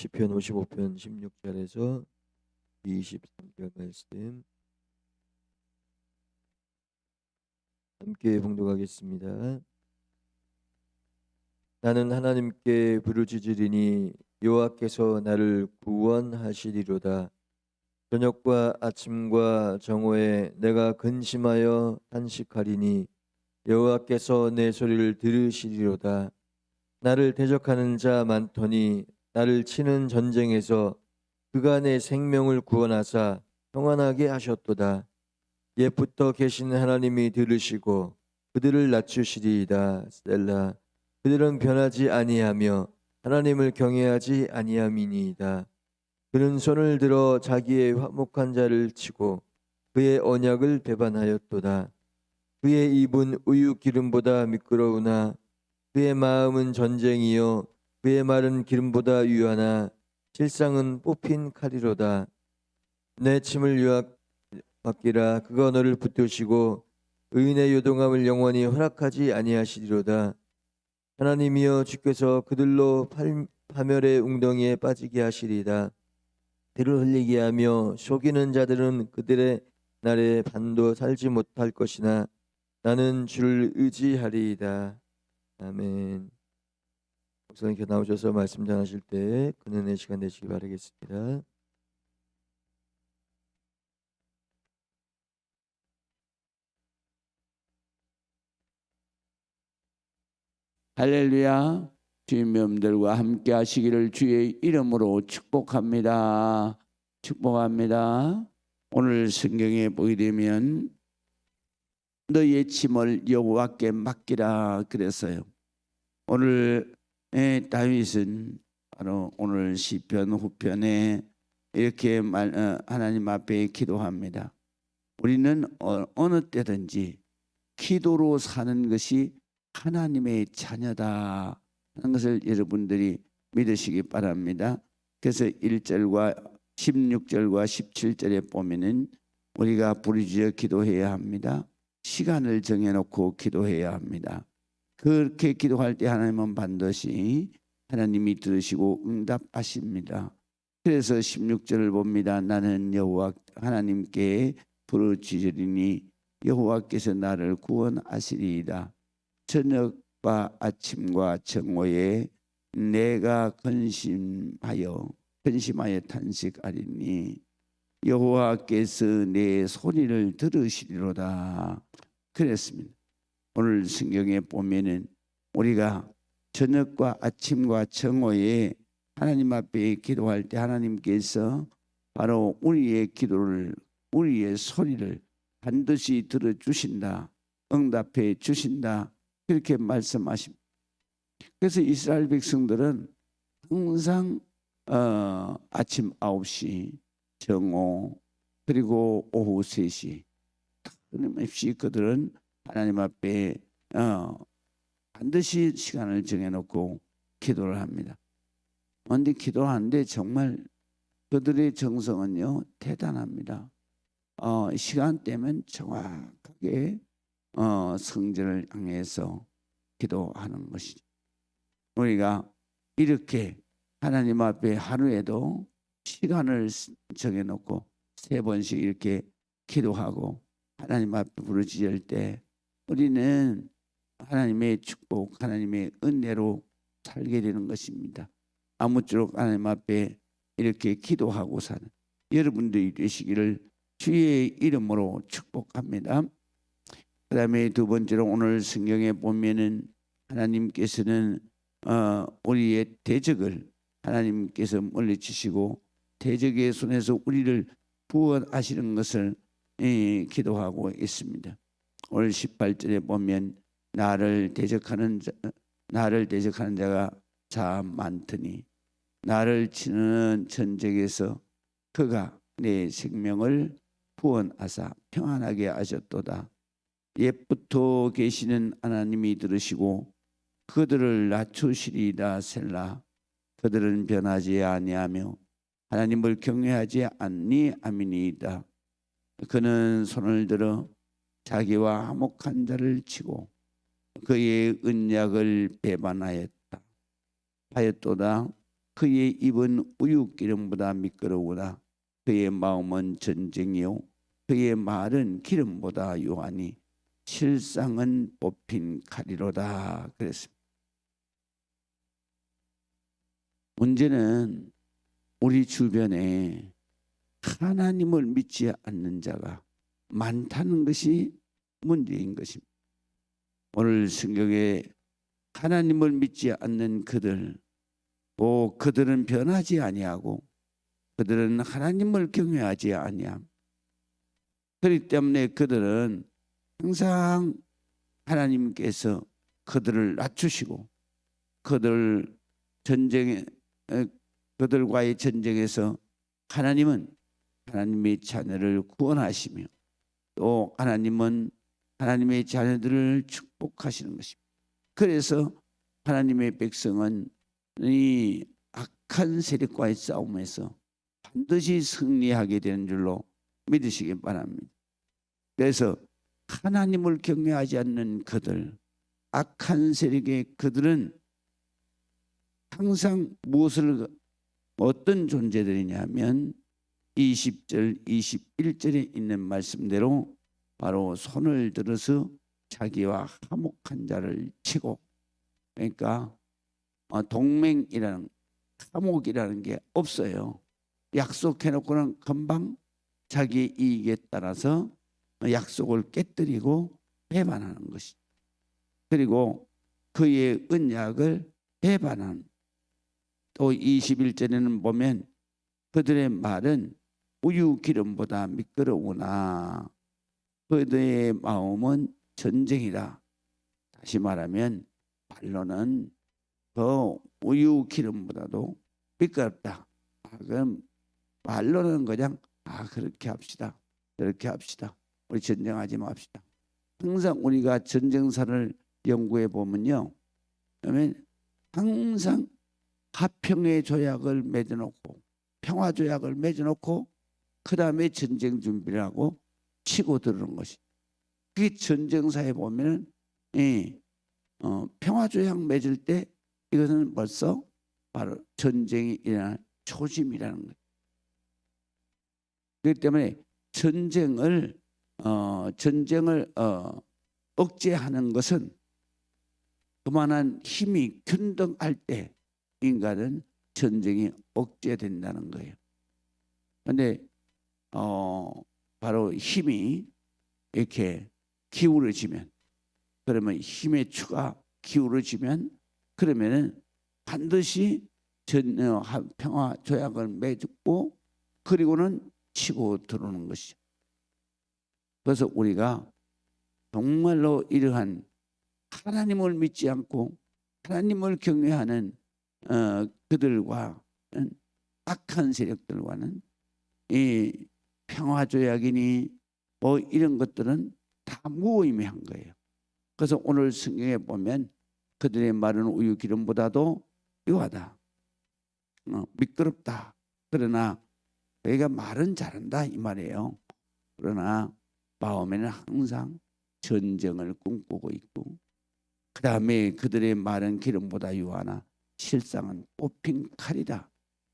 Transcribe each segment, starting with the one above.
시편 55편 16절에서 23절 말씀 함께 봉독하겠습니다. 나는 하나님께 부르짖으리니 여호와께서 나를 구원하시리로다. 저녁과 아침과 정오에 내가 근심하여 탄식하리니 여호와께서 내 소리를 들으시리로다. 나를 대적하는 자 많더니 나를 치는 전쟁에서 그가 내 생명을 구원하사 평안하게 하셨도다. 옛부터 계신 하나님이 들으시고 그들을 낮추시리이다. 셀라. 그들은 변하지 아니하며 하나님을 경외하지 아니함이니이다. 그는 손을 들어 자기의 화목한 자를 치고 그의 언약을 배반하였도다. 그의 입은 우유 기름보다 미끄러우나 그의 마음은 전쟁이요 그의 말은 기름보다 유하나 실상은 뽑힌 칼이로다. 내 침을 유학받기라. 그가 너를 붙드시고 의인의 요동함을 영원히 허락하지 아니하시리로다. 하나님이여 주께서 그들로 파멸의 웅덩이에 빠지게 하시리이다. 피를 흘리게 하며 속이는 자들은 그들의 날에 반도 살지 못할 것이나 나는 주를 의지하리이다. 아멘. 목사님께 나오셔서 말씀 전하실 때 그는의 시간 되시기 바라겠습니다. 할렐루야. 주의 명들과 함께 하시기를 주의 이름으로 축복합니다. 축복합니다. 오늘 성경에 보게 되면 너의 짐을 여호와께 맡기라 그랬어요. 오늘 다윗은 바로 오늘 시편 후편에 이렇게 하나님 앞에 기도합니다. 우리는 어느 때든지 기도로 사는 것이 하나님의 자녀다 하는 것을 여러분들이 믿으시기 바랍니다. 그래서 1절과 16절과 17절에 보면은 우리가 부르짖어 기도해야 합니다. 시간을 정해놓고 기도해야 합니다. 그렇게 기도할 때 하나님은 반드시 하나님이 들으시고 응답하십니다. 그래서 16절을 봅니다. 나는 여호와 하나님께 부르짖으리니 여호와께서 나를 구원하시리이다. 저녁과 아침과 정오에 내가 근심하여 탄식하리니 여호와께서 내 소리를 들으시리로다 그랬습니다. 오늘 성경에 보면은 우리가 저녁과 아침과 정오에 하나님 앞에 기도할 때 하나님께서 바로 우리의 기도를, 우리의 소리를 반드시 들어주신다, 응답해 주신다, 그렇게 말씀하십니다. 그래서 이스라엘 백성들은 항상 아침 9시, 정오, 그리고 오후 3시 끊임없이 그들은 하나님 앞에 반드시 시간을 정해놓고 기도를 합니다. 그런데 기도하는데 정말 그들의 정성은요 대단합니다. 시간대면 정확하게 성전을 향해서 기도하는 것이죠. 우리가 이렇게 하나님 앞에 하루에도 시간을 정해놓고 3번씩 이렇게 기도하고 하나님 앞에 부르짖을 때 우리는 하나님의 축복, 하나님의 은혜로 살게 되는 것입니다. 아무쪼록 하나님 앞에 이렇게 기도하고 사는 여러분들이 되시기를 주의 이름으로 축복합니다. 그 다음에 두 번째로 오늘 성경에 보면은 하나님께서는 우리의 대적을 하나님께서 물리치시고 대적의 손에서 우리를 구원하시는 것을 기도하고 있습니다. 오늘 18절에 보면 나를 대적하는 자가 참 많더니 나를 치는 전쟁에서 그가 내 생명을 구원하사 평안하게 하셨도다. 옛부터 계시는 하나님이 들으시고 그들을 낮추시리이다. 셀라. 그들은 변하지 아니하며 하나님을 경외하지 아니함이니이다. 그는 손을 들어 자기와 화목한 자를 치고 그의 언약을 배반하였도다. 그의 입은 우유기름보다 미끄러우나 그의 마음은 전쟁이요 그의 말은 기름보다 요하니 실상은 뽑힌 칼이로다 그랬습니다. 문제는 우리 주변에 하나님을 믿지 않는 자가 많다는 것이 문제인 것입니다. 오늘 성경에 하나님을 믿지 않는 그들, 또 그들은 변하지 아니하고 그들은 하나님을 경외하지 아니함. 그렇기 때문에 그들은 항상 하나님께서 그들을 낮추시고 그들과의 전쟁에서 하나님은 하나님의 자녀를 구원하시며 또 하나님은 하나님의 자녀들을 축복하시는 것입니다. 그래서 하나님의 백성은 이 악한 세력과의 싸움에서 반드시 승리하게 되는 줄로 믿으시기 바랍니다. 그래서 하나님을 경외하지 않는 그들, 악한 세력의 그들은 항상 어떤 존재들이냐면 20절, 21절에 있는 말씀대로 바로 손을 들어서 자기와 화목한 자를 치고, 그러니까 동맹이라는 화목이라는 게 없어요. 약속해놓고는 금방 자기 이익에 따라서 약속을 깨뜨리고 배반하는 것이죠. 그리고 그의 언약을 배반한, 또 21절에는 보면 그들의 말은 우유 기름보다 미끄러우나 그들의 마음은 전쟁이다. 다시 말하면 말로는 더 우유 기름보다도 미끄럽다. 그럼 말로는 그냥 그렇게 합시다, 그렇게 합시다, 우리 전쟁하지 맙시다. 항상 우리가 전쟁사를 연구해 보면요, 그러면 항상 화평의 조약을 맺어놓고 평화 조약을 맺어놓고 그 다음에 전쟁 준비를 하고 치고 들어오는 것이. 그게 전쟁사에 보면은 평화 조약 맺을 때 이것은 벌써 바로 전쟁이 일어날 초심이라는 거예요. 그렇기 때문에 전쟁을 억제하는 것은 그만한 힘이 균등할 때 인간은 전쟁이 억제된다는 거예요. 그런데 바로 힘이 이렇게 기울어지면, 그러면 힘의 추가 기울어지면 그러면은 반드시 평화 조약을 맺고 그리고는 치고 들어오는 것이죠. 그래서 우리가 정말로 이러한 하나님을 믿지 않고 하나님을 경외하는 그들과 악한 세력들과는 이 평화조약이니 뭐 이런 것들은 다 무의미한 거예요. 그래서 오늘 성경에 보면 그들의 말은 우유 기름보다도 유하다, 미끄럽다. 그러나 너희가 말은 잘한다 이 말이에요. 그러나 마음에는 항상 전쟁을 꿈꾸고 있고, 그 다음에 그들의 말은 기름보다 유하나 실상은 뽑힌 칼이다.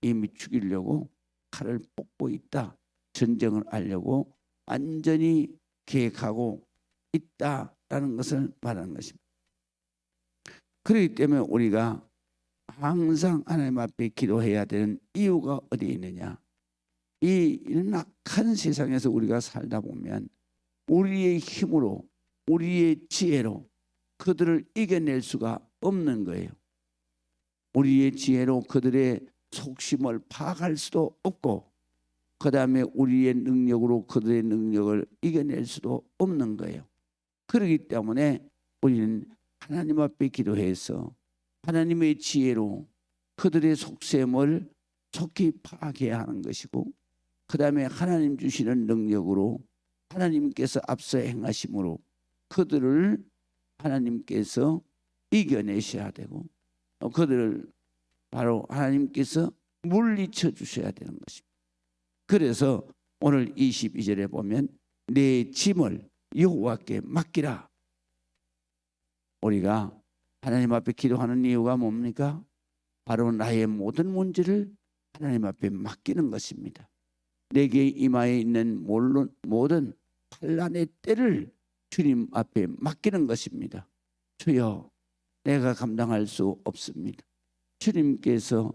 이미 죽이려고 칼을 뽑고 있다. 전쟁을 하려고 완전히 계획하고 있다라는 것을 말하는 것입니다. 그렇기 때문에 우리가 항상 하나님 앞에 기도해야 되는 이유가 어디에 있느냐? 이런 악한 세상에서 우리가 살다 보면 우리의 힘으로, 우리의 지혜로 그들을 이겨낼 수가 없는 거예요. 우리의 지혜로 그들의 속심을 파악할 수도 없고, 그 다음에 우리의 능력으로 그들의 능력을 이겨낼 수도 없는 거예요. 그렇기 때문에 우리는 하나님 앞에 기도해서 하나님의 지혜로 그들의 속셈을 속히 파악해야 하는 것이고, 그 다음에 하나님 주시는 능력으로 하나님께서 앞서 행하심으로 그들을 하나님께서 이겨내셔야 되고, 그들을 바로 하나님께서 물리쳐 주셔야 되는 것입니다. 그래서 오늘 22절에 보면 내 짐을 여호와께 맡기라. 우리가 하나님 앞에 기도하는 이유가 뭡니까? 바로 나의 모든 문제를 하나님 앞에 맡기는 것입니다. 내게 이마에 있는 모든 환난의 때를 주님 앞에 맡기는 것입니다. 주여, 내가 감당할 수 없습니다. 주님께서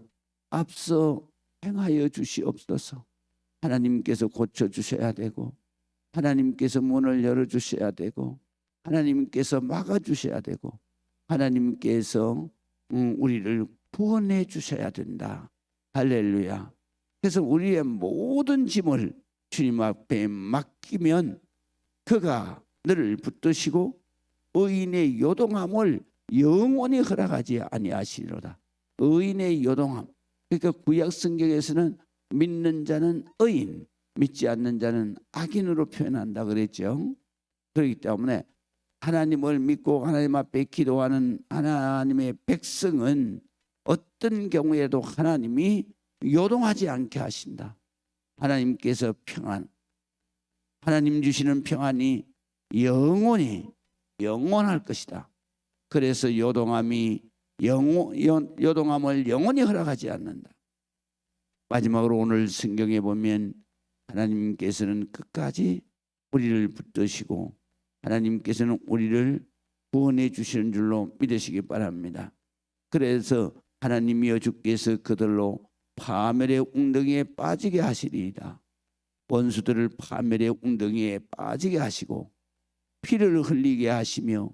앞서 행하여 주시옵소서. 하나님께서 고쳐주셔야 되고, 하나님께서 문을 열어주셔야 되고, 하나님께서 막아주셔야 되고, 하나님께서 우리를 구원해 주셔야 된다. 할렐루야. 그래서 우리의 모든 짐을 주님 앞에 맡기면 그가 너를 붙드시고 의인의 요동함을 영원히 허락하지 아니하시리로다. 의인의 요동함. 그러니까 구약 성경에서는 믿는 자는 의인, 믿지 않는 자는 악인으로 표현한다 그랬죠. 그렇기 때문에 하나님을 믿고 하나님 앞에 기도하는 하나님의 백성은 어떤 경우에도 하나님이 요동하지 않게 하신다. 하나님께서 평안, 하나님 주시는 평안이 영원할 것이다. 그래서 요동함을 영원히 허락하지 않는다. 마지막으로 오늘 성경에 보면 하나님께서는 끝까지 우리를 붙드시고 하나님께서는 우리를 구원해 주시는 줄로 믿으시기 바랍니다. 그래서 하나님이여 주께서 그들로 파멸의 웅덩이에 빠지게 하시리이다. 원수들을 파멸의 웅덩이에 빠지게 하시고 피를 흘리게 하시며,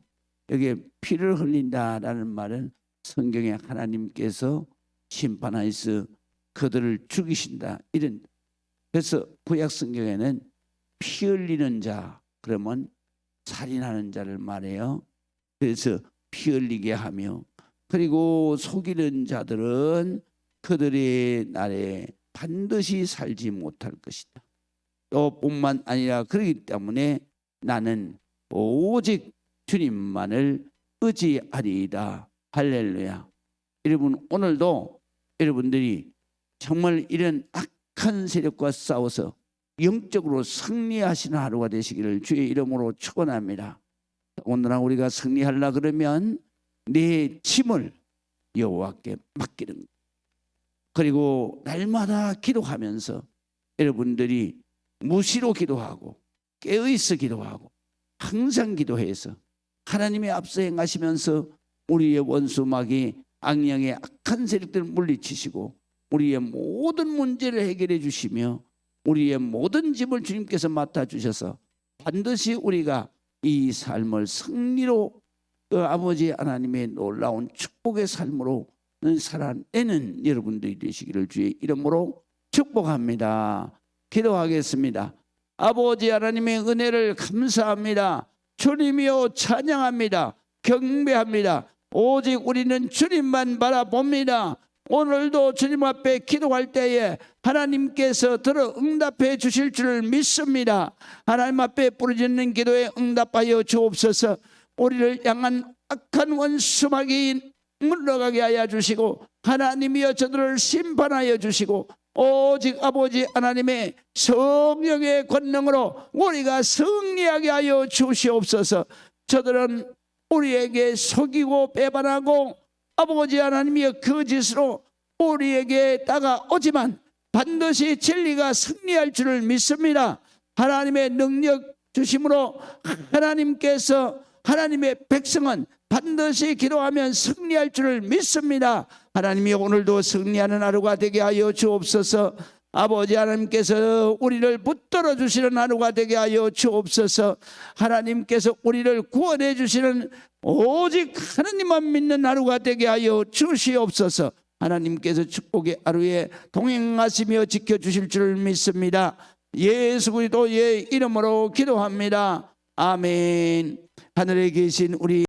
여기에 피를 흘린다라는 말은 성경에 하나님께서 심판하여서 그들을 죽이신다, 이런. 그래서 구약 성경에는 피 흘리는 자, 그러면 살인하는 자를 말해요. 그래서 피 흘리게 하며, 그리고 속이는 자들은 그들의 날에 반드시 살지 못할 것이다. 또 뿐만 아니라 그렇기 때문에 나는 오직 주님만을 의지하리이다. 할렐루야. 여러분, 오늘도 여러분들이 정말 이런 악한 세력과 싸워서 영적으로 승리하시는 하루가 되시기를 주의 이름으로 축원합니다. 오늘날 우리가 승리하려 그러면 내 짐을 여호와께 맡기는 것. 그리고 날마다 기도하면서 여러분들이 무시로 기도하고 깨어있어 기도하고 항상 기도해서 하나님의 앞서 행하시면서 우리의 원수마귀 악령의 악한 세력들을 물리치시고 우리의 모든 문제를 해결해 주시며 우리의 모든 짐을 주님께서 맡아주셔서 반드시 우리가 이 삶을 승리로 아버지 하나님의 놀라운 축복의 삶으로 살아내는 여러분들이 되시기를 주의 이름으로 축복합니다. 기도하겠습니다. 아버지 하나님의 은혜를 감사합니다. 주님이여 찬양합니다. 경배합니다. 오직 우리는 주님만 바라봅니다. 오늘도 주님 앞에 기도할 때에 하나님께서 들어 응답해 주실 줄을 믿습니다. 하나님 앞에 부르짖는 기도에 응답하여 주옵소서. 우리를 향한 악한 원수마귀 물러가게 하여 주시고 하나님이여 저들을 심판하여 주시고 오직 아버지 하나님의 성령의 권능으로 우리가 승리하게 하여 주시옵소서. 저들은 우리에게 속이고 배반하고 아버지 하나님이여 거짓으로 우리에게 다가오지만 반드시 진리가 승리할 줄을 믿습니다. 하나님의 능력 주심으로 하나님께서 하나님의 백성은 반드시 기도하면 승리할 줄을 믿습니다. 하나님이 오늘도 승리하는 하루가 되게 하여 주옵소서. 아버지 하나님께서 우리를 붙들어 주시는 하루가 되게 하여 주옵소서. 하나님께서 우리를 구원해 주시는 오직 하나님만 믿는 하루가 되게 하여 주시옵소서. 하나님께서 축복의 하루에 동행하시며 지켜주실 줄 믿습니다. 예수 그리스도의 이름으로 기도합니다. 아멘. 하늘에 계신 우리